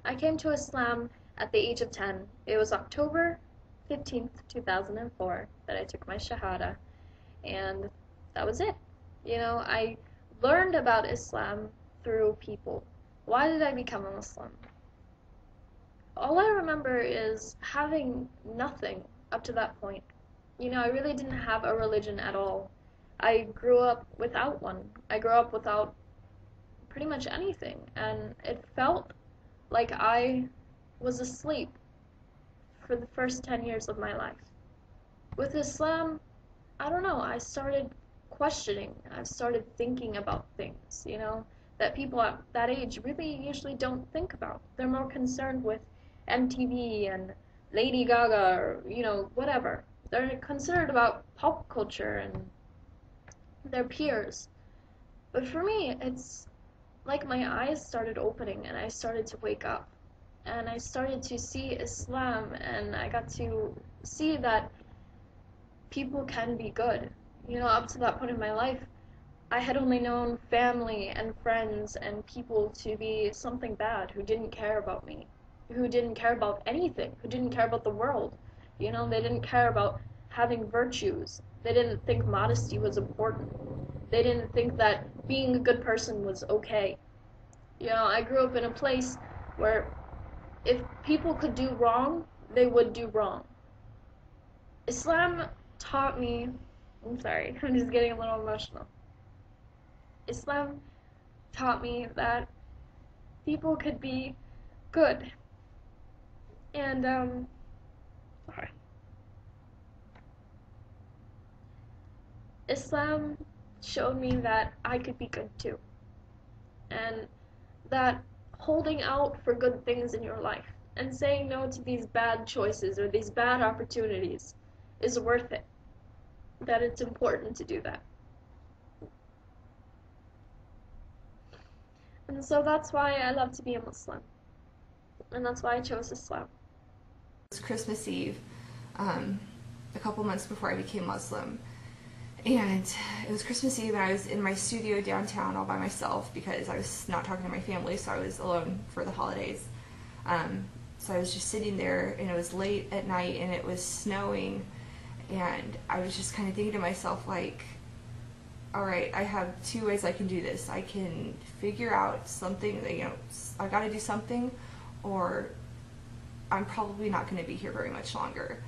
I came to Islam at the age of 10. It was October 15th, 2004 that I took my Shahada, and that was it. I learned about Islam through people. Why did I become a Muslim? All I remember is having nothing up to that point. I really didn't have a religion at all. I grew up without one. I grew up without pretty much anything, and it felt like I was asleep for the first 10 years of my life. With Islam, I don't know, I started questioning. I started thinking about things, that people at that age really usually don't think about. They're more concerned with MTV and Lady Gaga or, whatever. They're concerned about pop culture and their peers. But for me, it's like my eyes started opening and I started to wake up. And I started to see Islam and I got to see that people can be good. Up to that point in my life, I had only known family and friends and people to be something bad who didn't care about me, who didn't care about anything, who didn't care about the world. They didn't care about having virtues. They didn't think modesty was important. They didn't think that being a good person was okay. I grew up in a place where if people could do wrong, they would do wrong. Islam taught me, I'm sorry, I'm just getting a little emotional. Islam taught me that people could be good. And, sorry. Islam showed me that I could be good too. And that holding out for good things in your life and saying no to these bad choices or these bad opportunities is worth it. That it's important to do that. And so that's why I love to be a Muslim. And that's why I chose Islam. It was Christmas Eve, a couple months before I became Muslim. And it was Christmas Eve and I was in my studio downtown all by myself because I was not talking to my family, so I was alone for the holidays. So I was just sitting there and it was late at night and it was snowing and I was just kind of thinking to myself like, alright, I have two ways I can do this. I can figure out something, I gotta do something, or I'm probably not going to be here very much longer.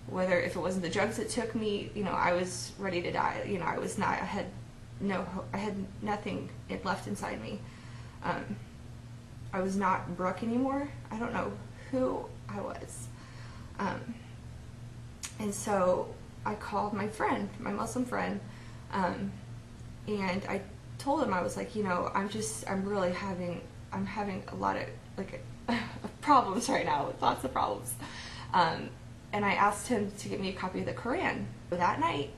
Whether if it wasn't the drugs that took me, I was ready to die. I was not. I had nothing left inside me. I was not Brooke anymore. I don't know who I was. And so I called my friend, my Muslim friend, and I told him I was like, I'm having a lot of problems right now, lots of problems. And I asked him to get me a copy of the Quran. That night,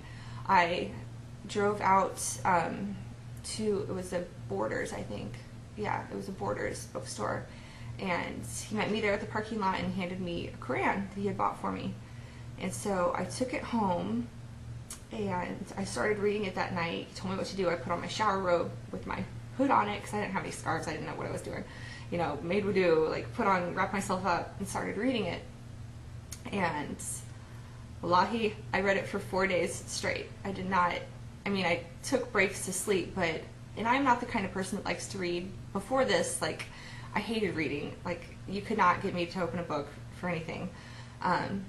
I drove out to, it was a Borders, I think. Yeah, it was a Borders bookstore. And he met me there at the parking lot and handed me a Quran that he had bought for me. And so I took it home and I started reading it that night. He told me what to do. I put on my shower robe with my hood on it because I didn't have any scarves. I didn't know what I was doing. Made wudu, wrapped myself up and started reading it. And wallahi, I read it for 4 days straight. I took breaks to sleep, and I'm not the kind of person that likes to read. Before this, I hated reading. You could not get me to open a book for anything. And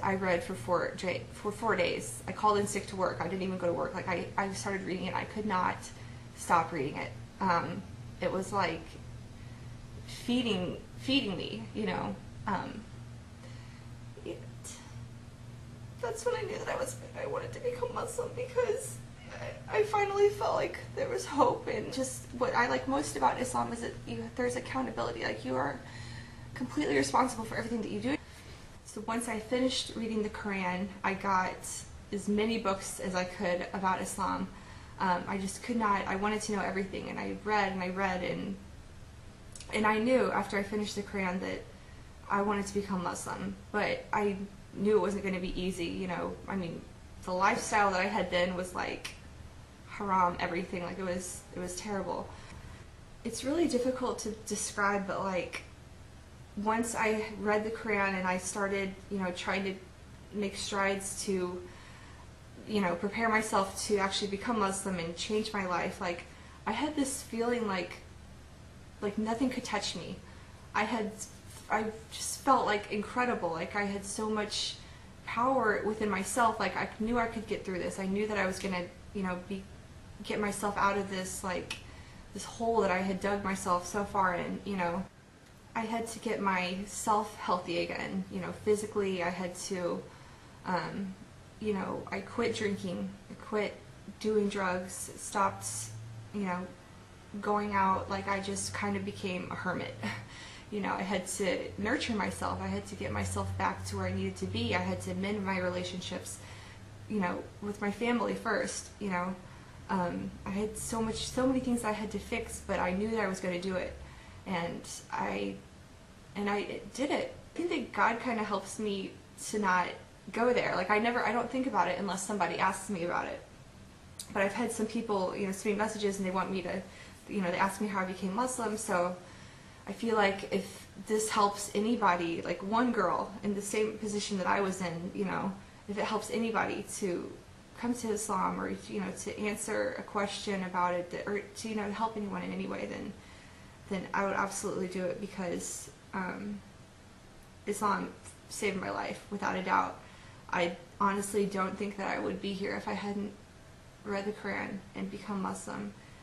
I read for 4 days. I called in sick to work. I didn't even go to work. I started reading it. I could not stop reading it. It was like feeding me, that's when I knew that I wanted to become Muslim, because I finally felt like there was hope. And just what I like most about Islam is that there's accountability. You are completely responsible for everything that you do. So once I finished reading the Quran, I got as many books as I could about Islam. I just could not, I wanted to know everything, and I read and I read, and I knew after I finished the Quran that I wanted to become Muslim, but I knew it wasn't going to be easy. The lifestyle that I had then was haram, everything. It was terrible. it's really difficult to describe, but like once I read the Quran and I started, trying to make strides to, prepare myself to actually become Muslim and change my life, like I had this feeling like nothing could touch me. I just felt like incredible, like I had so much power within myself, like I knew I could get through this. I knew that I was gonna, get myself out of this, like, this hole that I had dug myself so far in, I had to get myself healthy again, physically. I had to, I quit drinking, I quit doing drugs, stopped, going out, like I just kind of became a hermit. I had to nurture myself, I had to get myself back to where I needed to be, I had to mend my relationships, with my family first, I had so many things I had to fix, but I knew that I was going to do it, and I did it. I think that God kind of helps me to not go there. Like I don't think about it unless somebody asks me about it. But I've had some people, send me messages and they want me to, they ask me how I became Muslim. So I feel like if this helps anybody, like one girl in the same position that I was in, if it helps anybody to come to Islam, or to answer a question about it, or to help anyone in any way, then I would absolutely do it, because Islam saved my life without a doubt. I honestly don't think that I would be here if I hadn't read the Quran and become Muslim.